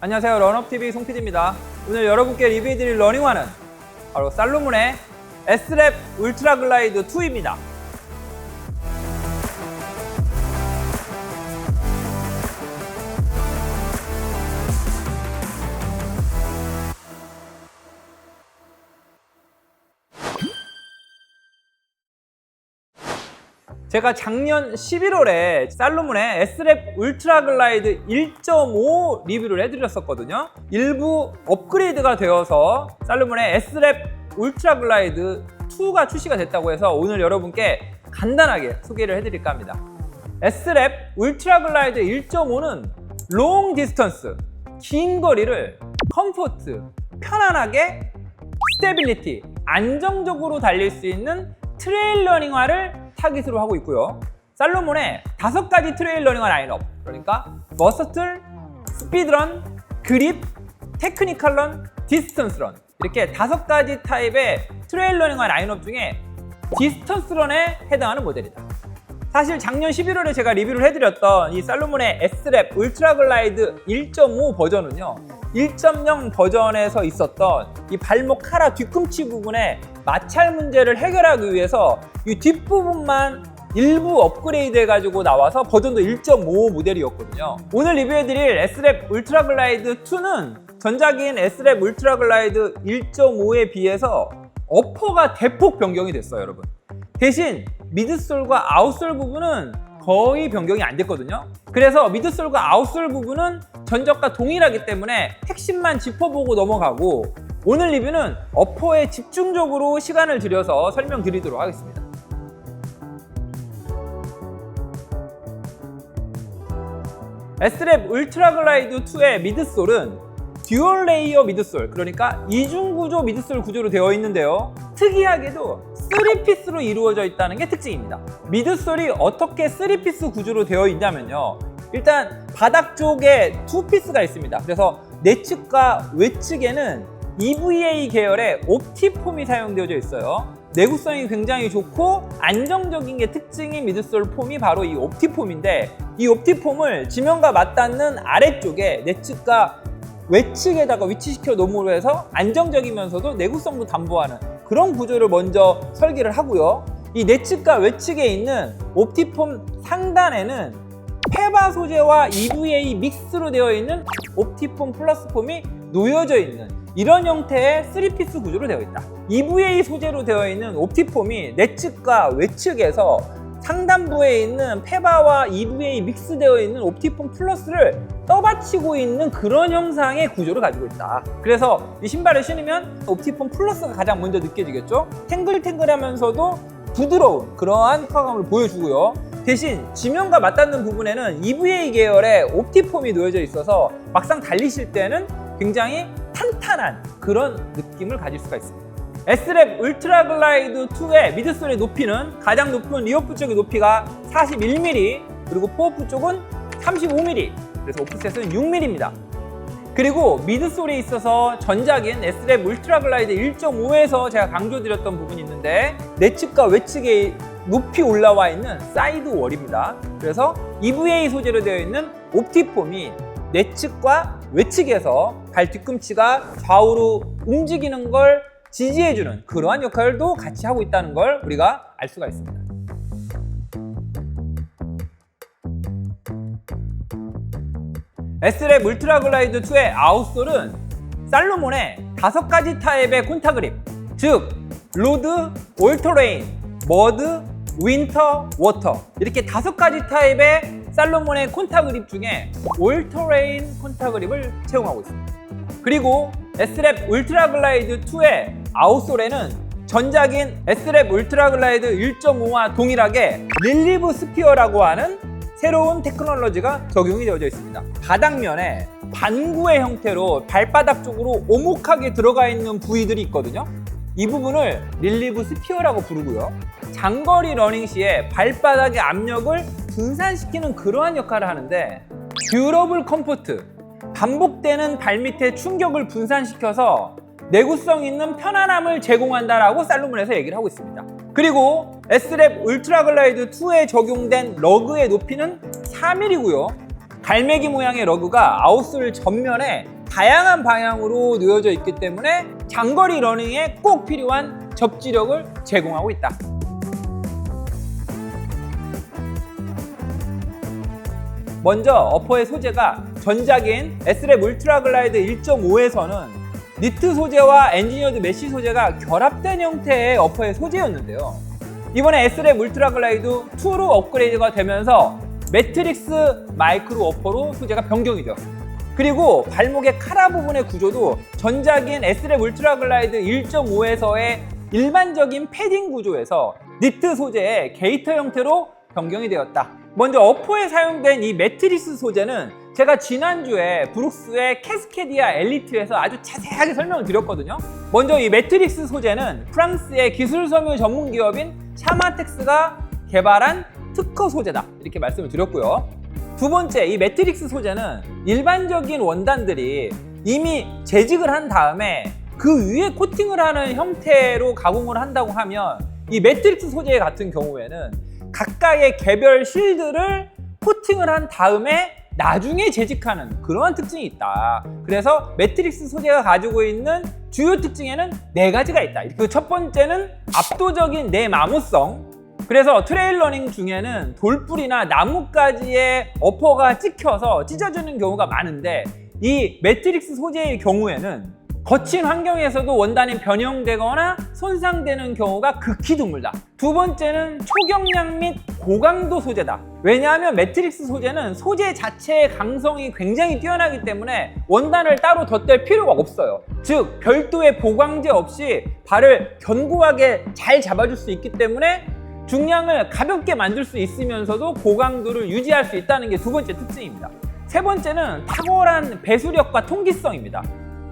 안녕하세요, 런업TV 송PD입니다. 오늘 여러분께 리뷰해드릴 러닝화는 바로 살로몬의 S랩 울트라 글라이드 2입니다. 제가 작년 11월에 살로몬의 S랩 울트라 글라이드 1.5 리뷰를 해드렸었거든요. 일부 업그레이드가 되어서 살로몬의 S랩 울트라 글라이드 2가 출시가 됐다고 해서 오늘 여러분께 간단하게 소개를 해드릴까 합니다. S랩 울트라 글라이드 1.5는 롱 디스턴스, 긴 거리를 컴포트, 편안하게 스테빌리티, 안정적으로 달릴 수 있는 트레일 러닝화를 타깃으로 하고 있고요. 살로몬의 5가지 트레일 러닝화 라인업, 그러니까 머스틀, 스피드런, 그립, 테크니컬 런, 디스턴스 런, 이렇게 5가지 타입의 트레일 러닝화 라인업 중에 디스턴스 런에 해당하는 모델이다. 사실 작년 11월에 제가 리뷰를 해드렸던 이 살로몬의 S랩 울트라 글라이드 1.5 버전은요, 1.0 버전에서 있었던 이 발목 카라 뒤꿈치 부분의 마찰 문제를 해결하기 위해서 이 뒷부분만 일부 업그레이드 해가지고 나와서 버전도 1.5 모델이었거든요. 오늘 리뷰해드릴 S랩 울트라 글라이드 2는 전작인 S랩 울트라 글라이드 1.5에 비해서 어퍼가 대폭 변경이 됐어요, 여러분. 대신 미드솔과 아웃솔 부분은 거의 변경이 안 됐거든요. 그래서 미드솔과 아웃솔 부분은 전작과 동일하기 때문에 핵심만 짚어보고 넘어가고, 오늘 리뷰는 어퍼에 집중적으로 시간을 들여서 설명드리도록 하겠습니다. S랩 울트라 글라이드 2의 미드솔은 듀얼 레이어 미드솔, 그러니까 이중구조 미드솔 구조로 되어 있는데요. 특이하게도 3피스로 이루어져 있다는 게 특징입니다. 미드솔이 어떻게 3피스 구조로 되어 있냐면요, 일단 바닥 쪽에 2피스가 있습니다. 그래서 내측과 외측에는 EVA 계열의 옵티폼이 사용되어져 있어요. 내구성이 굉장히 좋고 안정적인 게 특징인 미드솔 폼이 바로 이 옵티폼인데, 이 옵티폼을 지면과 맞닿는 아래쪽에 내측과 외측에다가 위치시켜 놓음으로 해서 안정적이면서도 내구성도 담보하는 그런 구조를 먼저 설계를 하고요. 이 내측과 외측에 있는 옵티폼 상단에는 페바 소재와 EVA 믹스로 되어 있는 옵티폼 플러스 폼이 놓여져 있는 이런 형태의 3피스 구조로 되어 있다. EVA 소재로 되어 있는 옵티폼이 내측과 외측에서 상단부에 있는 페바와 EVA 믹스되어 있는 옵티폼 플러스를 떠받치고 있는 그런 형상의 구조를 가지고 있다. 그래서 이 신발을 신으면 옵티폼 플러스가 가장 먼저 느껴지겠죠? 탱글탱글하면서도 부드러운 그러한 컬감을 보여주고요. 대신 지면과 맞닿는 부분에는 EVA 계열의 옵티폼이 놓여져 있어서 막상 달리실 때는 굉장히 탄탄한 그런 느낌을 가질 수가 있습니다. S랩 울트라 글라이드 2의 미드솔의 높이는 가장 높은 리어프 쪽의 높이가 41mm, 그리고 포어프 쪽은 35mm, 그래서 오프셋은 6mm입니다. 그리고 미드솔에 있어서 전작인 S랩 울트라 글라이드 1.5에서 제가 강조드렸던 부분이 있는데, 내측과 외측에 높이 올라와 있는 사이드 월입니다. 그래서 EVA 소재로 되어 있는 옵티폼이 내측과 외측에서 발 뒤꿈치가 좌우로 움직이는 걸 지지해주는 그러한 역할도 같이 하고 있다는 걸 우리가 알 수가 있습니다. S랩 울트라 글라이드 2의 아웃솔은 살로몬의 5가지 타입의 콘타 그립, 즉 로드, 올터레인, 머드, 윈터, 워터, 이렇게 5가지 타입의 살로몬의 콘타 그립 중에 올터레인 콘타 그립을 채용하고 있습니다. 그리고 S랩 울트라 글라이드 2의 아웃솔에는 전작인 S랩 울트라 글라이드 1.5와 동일하게 릴리브 스피어라고 하는 새로운 테크놀로지가 적용이 되어져 있습니다. 바닥면에 반구의 형태로 발바닥 쪽으로 오목하게 들어가 있는 부위들이 있거든요. 이 부분을 릴리브 스피어라고 부르고요. 장거리 러닝 시에 발바닥의 압력을 분산시키는 그러한 역할을 하는데, 듀러블 컴포트, 반복되는 발밑의 충격을 분산시켜서 내구성 있는 편안함을 제공한다라고 살로몬에서 얘기를 하고 있습니다. 그리고 S랩 울트라 글라이드 2에 적용된 러그의 높이는 4mm고요. 갈매기 모양의 러그가 아웃솔 전면에 다양한 방향으로 놓여져 있기 때문에 장거리 러닝에 꼭 필요한 접지력을 제공하고 있다. 먼저 어퍼의 소재가 전작인 S랩 울트라 글라이드 1.5에서는 니트 소재와 엔지니어드 메쉬 소재가 결합된 형태의 어퍼의 소재였는데요. 이번에 S랩 울트라 글라이드 2로 업그레이드가 되면서 매트릭스 마이크로 어퍼로 소재가 변경이 되었습니다. 그리고 발목의 카라 부분의 구조도 전작인 S랩 울트라 글라이드 1.5에서의 일반적인 패딩 구조에서 니트 소재의 게이터 형태로 변경이 되었다. 먼저 어퍼에 사용된 이 매트릭스 소재는 제가 지난주에 브룩스의 캐스케디아 엘리트에서 아주 자세하게 설명을 드렸거든요. 먼저 이 매트릭스 소재는 프랑스의 기술 섬유 전문 기업인 샤마텍스가 개발한 특허 소재다, 이렇게 말씀을 드렸고요. 두 번째, 이 매트릭스 소재는 일반적인 원단들이 이미 재직을 한 다음에 그 위에 코팅을 하는 형태로 가공을 한다고 하면 이 매트릭스 소재 같은 경우에는 각각의 개별 실드를 코팅을 한 다음에 나중에 재직하는 그러한 특징이 있다. 그래서 매트릭스 소재가 가지고 있는 주요 특징에는 4가지가 있다. 그 첫 번째는 압도적인 내마모성. 그래서 트레일 러닝 중에는 돌뿌리나 나뭇가지에 어퍼가 찍혀서 찢어지는 경우가 많은데 이 매트릭스 소재의 경우에는 거친 환경에서도 원단이 변형되거나 손상되는 경우가 극히 드물다. 두 번째는 초경량 및 고강도 소재다. 왜냐하면 매트릭스 소재는 소재 자체의 강성이 굉장히 뛰어나기 때문에 원단을 따로 덧댈 필요가 없어요. 즉 별도의 보강제 없이 발을 견고하게 잘 잡아줄 수 있기 때문에 중량을 가볍게 만들 수 있으면서도 고강도를 유지할 수 있다는 게 두 번째 특징입니다. 세 번째는 탁월한 배수력과 통기성입니다.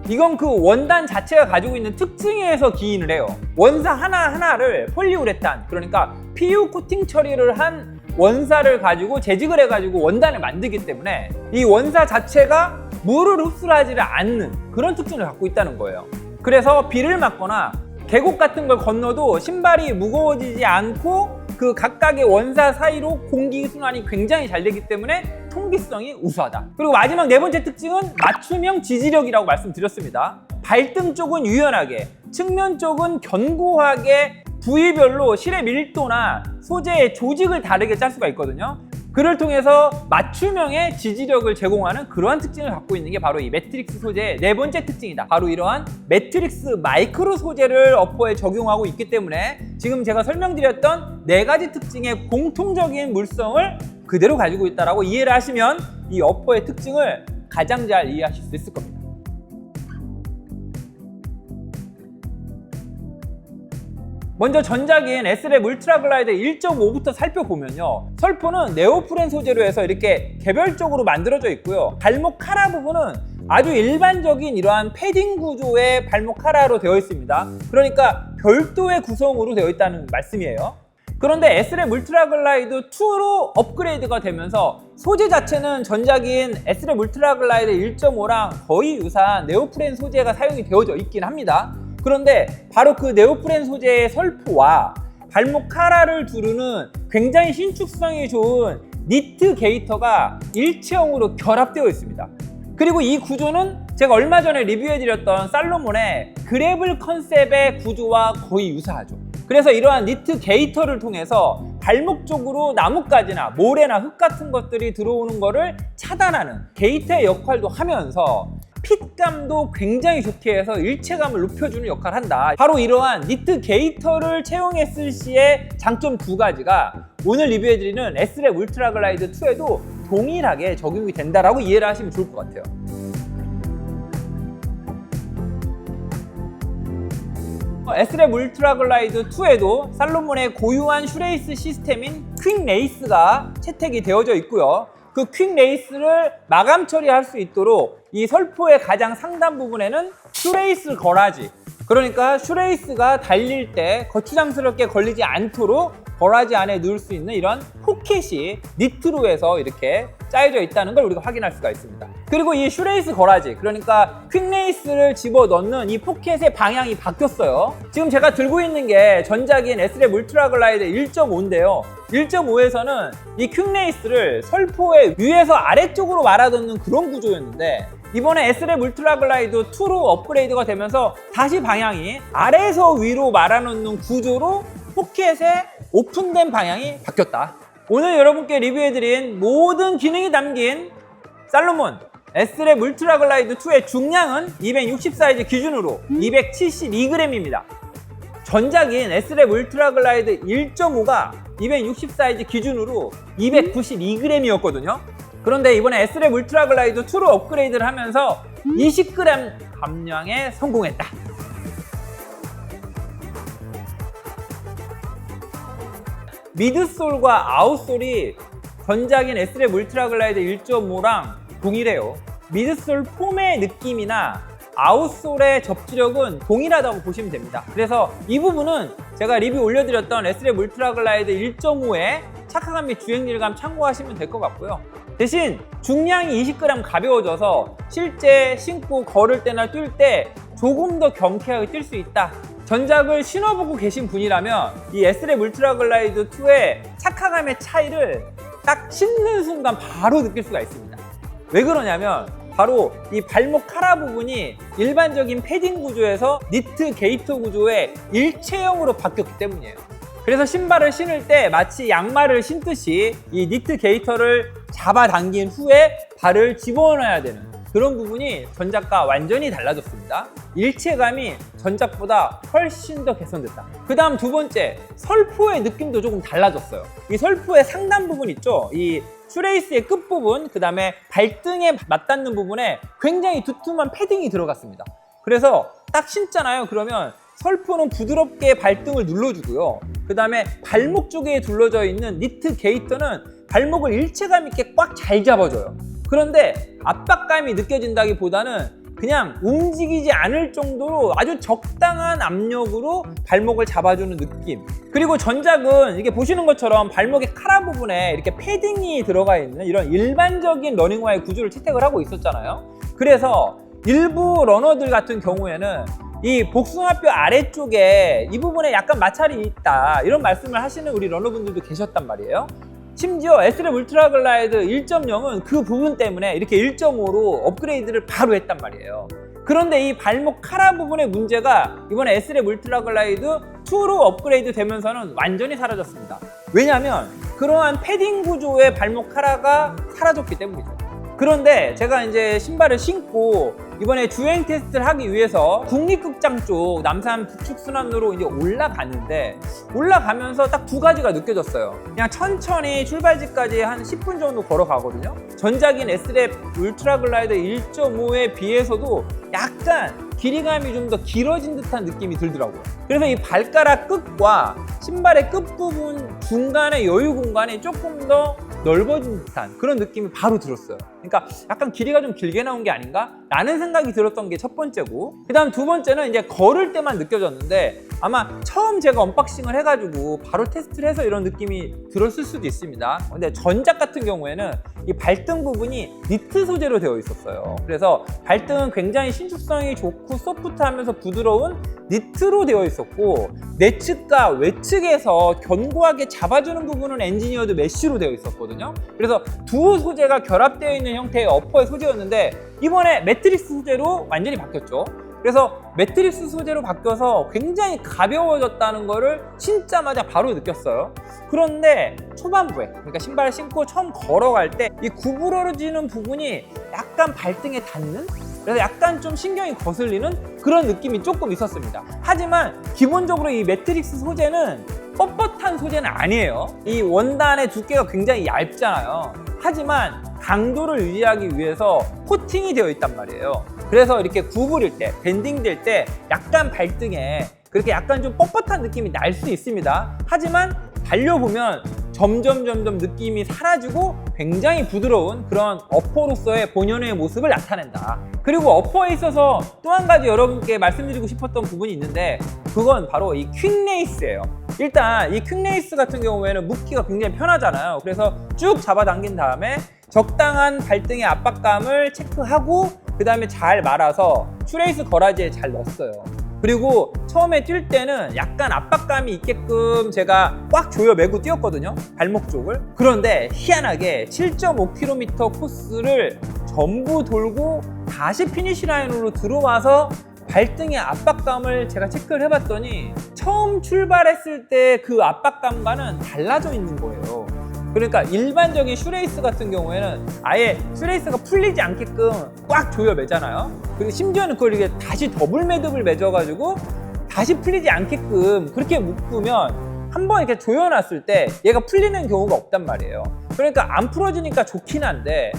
이건 그 원단 자체가 가지고 있는 특징에 의해서 기인을 해요. 원사 하나하나를 폴리우레탄, 그러니까 PU 코팅 처리를 한 원사를 가지고 재직을 해가지고 원단을 만들기 때문에 이 원사 자체가 물을 흡수하지 않는 그런 특징을 갖고 있다는 거예요. 그래서 비를 맞거나 계곡 같은 걸 건너도 신발이 무거워지지 않고 그 각각의 원사 사이로 공기순환이 굉장히 잘 되기 때문에 통기성이 우수하다. 그리고 마지막 4번째 특징은 맞춤형 지지력이라고 말씀드렸습니다. 발등 쪽은 유연하게, 측면 쪽은 견고하게 부위별로 실의 밀도나 소재의 조직을 다르게 짤 수가 있거든요. 그를 통해서 맞춤형의 지지력을 제공하는 그러한 특징을 갖고 있는 게 바로 이 매트릭스 소재의 4번째 특징이다. 바로 이러한 매트릭스 마이크로 소재를 어퍼에 적용하고 있기 때문에 지금 제가 설명드렸던 4가지 특징의 공통적인 물성을 그대로 가지고 있다고 이해를 하시면 이 어퍼의 특징을 가장 잘 이해하실 수 있을 겁니다. 먼저 전작인 S랩 울트라 글라이드 1.5부터 살펴보면요, 설포는 네오프렌 소재로 해서 이렇게 개별적으로 만들어져 있고요. 발목 카라 부분은 아주 일반적인 이러한 패딩 구조의 발목 카라로 되어 있습니다. 그러니까 별도의 구성으로 되어 있다는 말씀이에요. 그런데 S랩 울트라 글라이드 2로 업그레이드가 되면서 소재 자체는 전작인 S랩 울트라 글라이드 1.5랑 거의 유사한 네오프렌 소재가 사용이 되어져 있긴 합니다. 그런데 바로 그 네오프렌 소재의 설포와 발목 카라를 두르는 굉장히 신축성이 좋은 니트 게이터가 일체형으로 결합되어 있습니다. 그리고 이 구조는 제가 얼마 전에 리뷰해드렸던 살로몬의 그래블 컨셉의 구조와 거의 유사하죠. 그래서 이러한 니트 게이터를 통해서 발목 쪽으로 나뭇가지나 모래나 흙 같은 것들이 들어오는 것을 차단하는 게이터의 역할도 하면서 핏감도 굉장히 좋게 해서 일체감을 높여주는 역할을 한다. 바로 이러한 니트 게이터를 채용했을 시의 장점 2가지가 오늘 리뷰해드리는 S랩 울트라 글라이드 2에도 동일하게 적용이 된다라고 이해를 하시면 좋을 것 같아요. S랩 울트라 글라이드 2에도 살로몬의 고유한 슈레이스 시스템인 퀵 레이스가 채택이 되어져 있고요. 그 퀵 레이스를 마감 처리할 수 있도록 이 설포의 가장 상단 부분에는 슈레이스 거라지, 그러니까 슈레이스가 달릴 때 거추장스럽게 걸리지 않도록 거라지 안에 넣을 수 있는 이런 포켓이 니트로 해서 이렇게 짜여져 있다는 걸 우리가 확인할 수가 있습니다. 그리고 이 슈레이스 거라지, 그러니까 퀵레이스를 집어넣는 이 포켓의 방향이 바뀌었어요. 지금 제가 들고 있는 게 전작인 S랩 울트라 글라이더 1.5인데요. 1.5에서는 이 퀵레이스를 설포의 위에서 아래쪽으로 말아넣는 그런 구조였는데, 이번에 S랩 울트라 글라이더 2로 업그레이드가 되면서 다시 방향이 아래에서 위로 말아넣는 구조로 포켓의 오픈된 방향이 바뀌었다. 오늘 여러분께 리뷰해드린 모든 기능이 담긴 살로몬 S랩 울트라 글라이더 2의 중량은 260 사이즈 기준으로 272g입니다. 전작인 S랩 울트라 글라이더 1.5가 260 사이즈 기준으로 292g이었거든요. 그런데 이번에 S랩 울트라 글라이더 2로 업그레이드를 하면서 20g 감량에 성공했다. 미드솔과 아웃솔이 전작인 S랩 울트라 글라이더 1.5랑 동일해요. 미드솔 폼의 느낌이나 아웃솔의 접지력은 동일하다고 보시면 됩니다. 그래서 이 부분은 제가 리뷰 올려드렸던 S랩 울트라 글라이더 1.5의 착화감 및 주행질감 참고하시면 될 것 같고요. 대신 중량이 20g 가벼워져서 실제 신고 걸을 때나 뛸 때 조금 더 경쾌하게 뛸 수 있다. 전작을 신어보고 계신 분이라면 이 S랩 울트라 글라이더 2의 착화감의 차이를 딱 신는 순간 바로 느낄 수가 있습니다. 왜 그러냐면 바로 이 발목 카라 부분이 일반적인 패딩 구조에서 니트 게이터 구조의 일체형으로 바뀌었기 때문이에요. 그래서 신발을 신을 때 마치 양말을 신듯이 이 니트 게이터를 잡아당긴 후에 발을 집어넣어야 되는 그런 부분이 전작과 완전히 달라졌습니다. 일체감이 전작보다 훨씬 더 개선됐다. 그 다음 두 번째, 설포의 느낌도 조금 달라졌어요. 이 설포의 상단 부분 있죠? 이 슈레이스의 끝부분, 그 다음에 발등에 맞닿는 부분에 굉장히 두툼한 패딩이 들어갔습니다. 그래서 딱 신잖아요. 그러면 설포는 부드럽게 발등을 눌러주고요. 그 다음에 발목 쪽에 둘러져 있는 니트 게이터는 발목을 일체감 있게 꽉 잘 잡아줘요. 그런데 압박감이 느껴진다기보다는 그냥 움직이지 않을 정도로 아주 적당한 압력으로 발목을 잡아주는 느낌. 그리고 전작은 이렇게 보시는 것처럼 발목의 카라 부분에 이렇게 패딩이 들어가 있는 이런 일반적인 러닝화의 구조를 채택을 하고 있었잖아요. 그래서 일부 러너들 같은 경우에는 이 복숭아뼈 아래쪽에 이 부분에 약간 마찰이 있다, 이런 말씀을 하시는 우리 러너분들도 계셨단 말이에요. 심지어 S랩 울트라 글라이더 1.0은 그 부분 때문에 이렇게 1.5로 업그레이드를 바로 했단 말이에요. 그런데 이 발목 카라 부분의 문제가 이번에 S랩 울트라 글라이더 2로 업그레이드 되면서는 완전히 사라졌습니다. 왜냐하면 그러한 패딩 구조의 발목 카라가 사라졌기 때문이죠. 그런데 제가 이제 신발을 신고 이번에 주행 테스트를 하기 위해서 국립극장 쪽 남산 북측순환로로 이제 올라가면서 딱 두 가지가 느껴졌어요. 그냥 천천히 출발지까지 한 10분 정도 걸어가거든요. 전작인 S랩 울트라 글라이더 1.5에 비해서도 약간 길이감이 좀 더 길어진 듯한 느낌이 들더라고요. 그래서 이 발가락 끝과 신발의 끝부분 중간의 여유 공간이 조금 더 넓어진 듯한 그런 느낌이 바로 들었어요. 그러니까 약간 길이가 좀 길게 나온 게 아닌가? 라는 생각이 들었던 게 첫 번째고, 그 다음 두 번째는 이제 걸을 때만 느껴졌는데 아마 처음 제가 언박싱을 해가지고 바로 테스트를 해서 이런 느낌이 들었을 수도 있습니다. 근데 전작 같은 경우에는 이 발등 부분이 니트 소재로 되어 있었어요. 그래서 발등은 굉장히 신축성이 좋고 소프트하면서 부드러운 니트로 되어 있었고, 내측과 외측에서 견고하게 잡아주는 부분은 엔지니어드 메쉬로 되어 있었거든요. 그래서 두 소재가 결합되어 있는 형태의 어퍼의 소재였는데 이번에 매트릭스 소재로 완전히 바뀌었죠. 그래서 매트릭스 소재로 바뀌어서 굉장히 가벼워졌다는 거를 신자마자 바로 느꼈어요. 그런데 초반부에, 그러니까 신발을 신고 처음 걸어갈 때 이 구부러지는 부분이 약간 발등에 닿는, 그래서 약간 좀 신경이 거슬리는 그런 느낌이 조금 있었습니다. 하지만 기본적으로 이 매트릭스 소재는 뻣뻣한 소재는 아니에요. 이 원단의 두께가 굉장히 얇잖아요. 하지만 강도를 유지하기 위해서 코팅이 되어 있단 말이에요. 그래서 이렇게 구부릴 때, 밴딩 될 때 약간 발등에 그렇게 약간 좀 뻣뻣한 느낌이 날 수 있습니다. 하지만 달려보면 점점 느낌이 사라지고 굉장히 부드러운 그런 어퍼로서의 본연의 모습을 나타낸다. 그리고 어퍼에 있어서 또 한 가지 여러분께 말씀드리고 싶었던 부분이 있는데, 그건 바로 이 퀵레이스예요. 일단 이 퀵레이스 같은 경우에는 묶기가 굉장히 편하잖아요. 그래서 쭉 잡아당긴 다음에 적당한 발등의 압박감을 체크하고 그 다음에 잘 말아서 슈레이스 거라지에 잘 넣었어요. 그리고 처음에 뛸 때는 약간 압박감이 있게끔 제가 꽉 조여 매고 뛰었거든요, 발목 쪽을. 그런데 희한하게 7.5km 코스를 전부 돌고 다시 피니시 라인으로 들어와서 발등의 압박감을 제가 체크를 해봤더니 처음 출발했을 때 그 압박감과는 달라져 있는 거예요. 그러니까 일반적인 슈레이스 같은 경우에는 아예 슈레이스가 풀리지 않게끔 꽉 조여 매잖아요. 그리고 심지어는 그걸 이게 다시 더블 매듭을 맺어가지고 다시 풀리지 않게끔 그렇게 묶으면 한번 이렇게 조여놨을 때 얘가 풀리는 경우가 없단 말이에요. 그러니까 안 풀어지니까 좋긴 한데,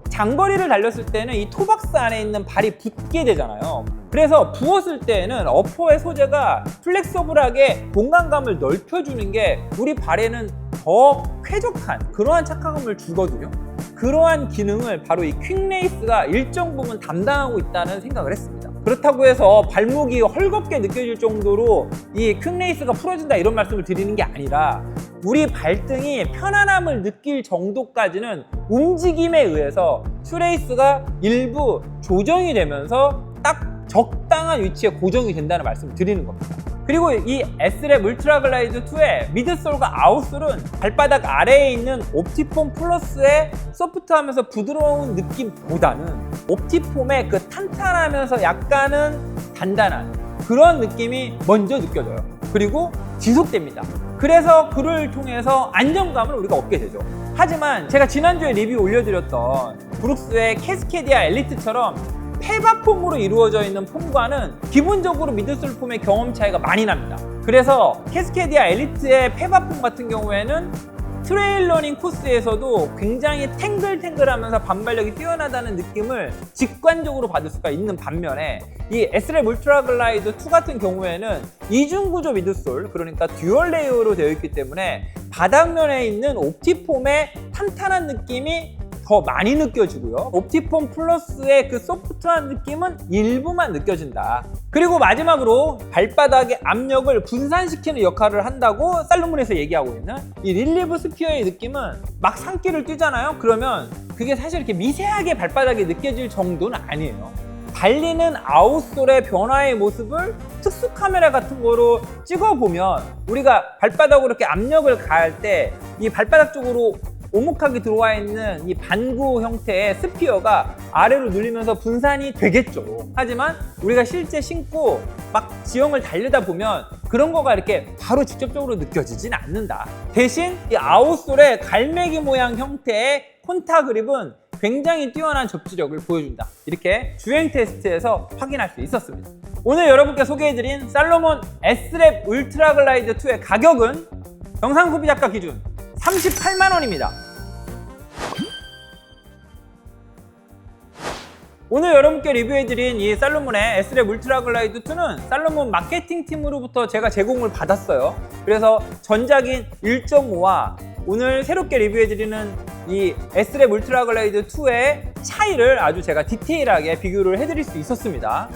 장거리를 달렸을 때는 이 토박스 안에 있는 발이 붙게 되잖아요. 그래서 부었을 때는 어퍼의 소재가 플렉서블하게 공간감을 넓혀주는 게 우리 발에는 더 쾌적한 그러한 착화감을 주거든요. 그러한 기능을 바로 이 퀵레이스가 일정 부분 담당하고 있다는 생각을 했습니다. 그렇다고 해서 발목이 헐겁게 느껴질 정도로 이 퀵레이스가 풀어진다 이런 말씀을 드리는 게 아니라, 우리 발등이 편안함을 느낄 정도까지는 움직임에 의해서 슈레이스가 일부 조정이 되면서 딱 적당한 위치에 고정이 된다는 말씀을 드리는 겁니다. 그리고 이 S랩 울트라 글라이드 2의 미드솔과 아웃솔은 발바닥 아래에 있는 옵티폼 플러스의 소프트하면서 부드러운 느낌보다는 옵티폼의 그 탄탄하면서 약간은 단단한 그런 느낌이 먼저 느껴져요. 그리고 지속됩니다. 그래서 그를 통해서 안정감을 우리가 얻게 되죠. 하지만 제가 지난주에 리뷰 올려드렸던 브룩스의 캐스케디아 엘리트처럼 페바폼으로 이루어져 있는 폼과는 기본적으로 미드솔 폼의 경험 차이가 많이 납니다. 그래서 캐스케디아 엘리트의 페바폼 같은 경우에는 트레일 러닝 코스에서도 굉장히 탱글탱글하면서 반발력이 뛰어나다는 느낌을 직관적으로 받을 수가 있는 반면에, 이 S랩 울트라 글라이드 2 같은 경우에는 이중구조 미드솔, 그러니까 듀얼 레이어로 되어 있기 때문에 바닥면에 있는 옵티폼의 탄탄한 느낌이 더 많이 느껴지고요. 옵티폼 플러스의 그 소프트한 느낌은 일부만 느껴진다. 그리고 마지막으로 발바닥의 압력을 분산시키는 역할을 한다고 살로몬에서 얘기하고 있는 이 릴리브 스피어의 느낌은 막 산길을 뛰잖아요. 그러면 그게 사실 이렇게 미세하게 발바닥에 느껴질 정도는 아니에요. 달리는 아웃솔의 변화의 모습을 특수 카메라 같은 거로 찍어보면 우리가 발바닥으로 이렇게 압력을 가할 때 이 발바닥 쪽으로 오목하게 들어와 있는 이 반구 형태의 스피어가 아래로 눌리면서 분산이 되겠죠. 하지만 우리가 실제 신고 막 지형을 달리다 보면 그런 거가 이렇게 바로 직접적으로 느껴지진 않는다. 대신 이 아웃솔의 갈매기 모양 형태의 콘타 그립은 굉장히 뛰어난 접지력을 보여준다. 이렇게 주행 테스트에서 확인할 수 있었습니다. 오늘 여러분께 소개해드린 살로몬 S랩 울트라 글라이드 2의 가격은 영상 소비 작가 기준 38만 원입니다. 오늘 여러분께 리뷰해드린 이 살로몬의 S랩 울트라 글라이드 2는 살로몬 마케팅 팀으로부터 제가 제공을 받았어요. 그래서 전작인 1.5와 오늘 새롭게 리뷰해드리는 이 S랩 울트라 글라이드 2의 차이를 아주 제가 디테일하게 비교를 해드릴 수 있었습니다.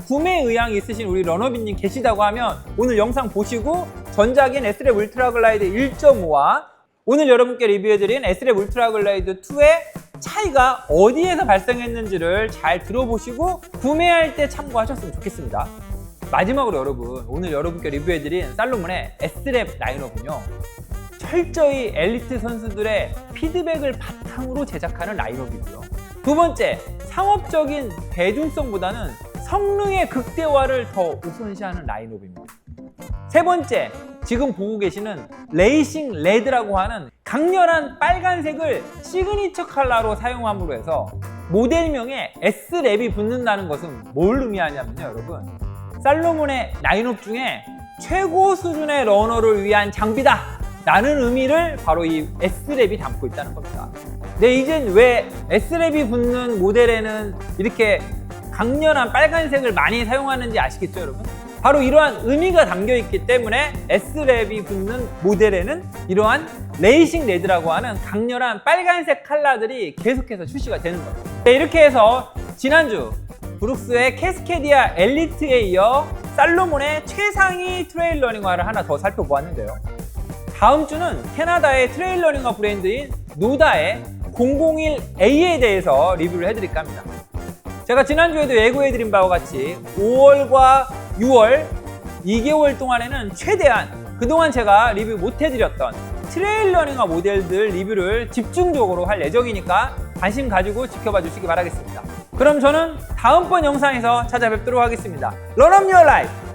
구매 의향이 있으신 우리 러너비님 계시다고 하면 오늘 영상 보시고 전작인 S랩 울트라 글라이드 1.5와 오늘 여러분께 리뷰해드린 S랩 울트라 글라이드 2의 차이가 어디에서 발생했는지를 잘 들어보시고 구매할 때 참고하셨으면 좋겠습니다. 마지막으로 여러분, 오늘 여러분께 리뷰해드린 살로몬의 S랩 라인업은요, 철저히 엘리트 선수들의 피드백을 바탕으로 제작하는 라인업이고요. 두 번째, 상업적인 대중성보다는 성능의 극대화를 더 우선시하는 라인업입니다. 세 번째, 지금 보고 계시는 레이싱 레드라고 하는 강렬한 빨간색을 시그니처 컬러로 사용함으로 해서 모델명에 S랩이 붙는다는 것은 뭘 의미하냐면요, 여러분, 살로몬의 라인업 중에 최고 수준의 러너를 위한 장비다 라는 의미를 바로 이 S랩이 담고 있다는 겁니다. 네, 이젠 왜 S랩이 붙는 모델에는 이렇게 강렬한 빨간색을 많이 사용하는지 아시겠죠, 여러분? 바로 이러한 의미가 담겨 있기 때문에 S랩이 붙는 모델에는 이러한 레이싱 레드라고 하는 강렬한 빨간색 컬러들이 계속해서 출시가 되는 거예요. 네, 이렇게 해서 지난주 브룩스의 캐스케디아 엘리트에 이어 살로몬의 최상위 트레일 러닝화를 하나 더 살펴보았는데요. 다음 주는 캐나다의 트레일 러닝화 브랜드인 누다의 001A에 대해서 리뷰를 해드릴까 합니다. 제가 지난주에도 예고해드린 바와 같이 5월과 6월 2개월 동안에는 최대한 그동안 제가 리뷰 못해드렸던 트레일 러닝화 모델들 리뷰를 집중적으로 할 예정이니까 관심 가지고 지켜봐 주시기 바라겠습니다. 그럼 저는 다음번 영상에서 찾아뵙도록 하겠습니다. Run up your life!